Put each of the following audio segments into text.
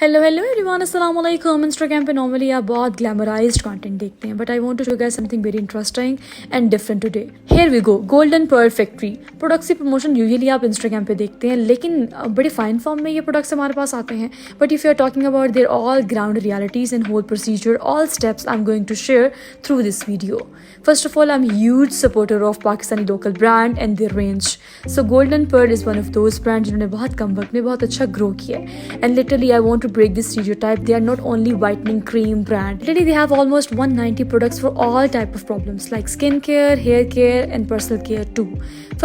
Hello everyone, अस्सलाम वालेकुम। Instagram पे नॉर्मली आप बहुत ग्लैमराइज्ड कंटेंट देखते हैं, but I want to show you guys something very interesting and different today. Here we go. Golden Pearl factory products की promotion usually आप Instagram पे देखते हैं, लेकिन बड़े फाइन फॉर्म में ये प्रोडक्ट्स हमारे पास आते हैं। But if you are talking about their all ground realities and whole procedure, all steps I am going to share through this video. First of all, I'm a huge supporter of Pakistani local brand and their range. So Golden Pearl is one of those brands जिन्होंने बहुत कम वक्त में बहुत अच्छा grow किया है. And literally, I want to break this stereotype. They are not only whitening cream brand. Literally, they have almost 190 products for all type of problems like skin care, hair care, and personal care too.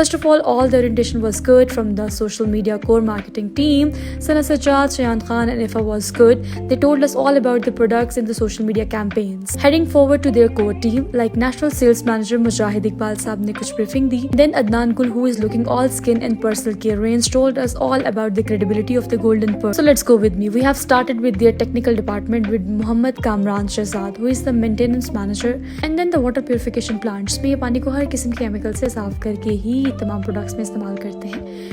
First of all the orientation was good from the social media core marketing team. Sana Sajjad, Shayan Khan, and Ifa was good. They told us all about the products in the social media campaigns. Heading forward to their core team, like national sales manager Mujahid Iqbal साहब ने कुछ briefing दी. Then Adnan Gul, who is looking all skin and personal care range, told us all about the credibility of the Golden Pearl. So let's go with me. We have started with their technical department with Muhammad Kamran Shahzad, who is the maintenance manager, and then the water purification plants. में ये पानी को हर किस्म के chemical से साफ करके ही तमाम प्रोडक्ट्स में इस्तेमाल करते हैं.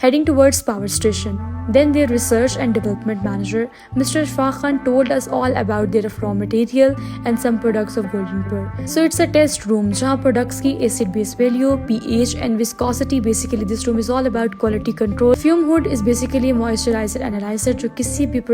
Heading towards power station. Then their research and development manager, Mr. Shafaq Khan, told us all about their raw material and some products of Golden Pearl. So it's a test room जहाँ products की acid base value, pH and viscosity. Basically this room is all about quality control. Fume hood is basically a moisturizer analyzer जो किसी भी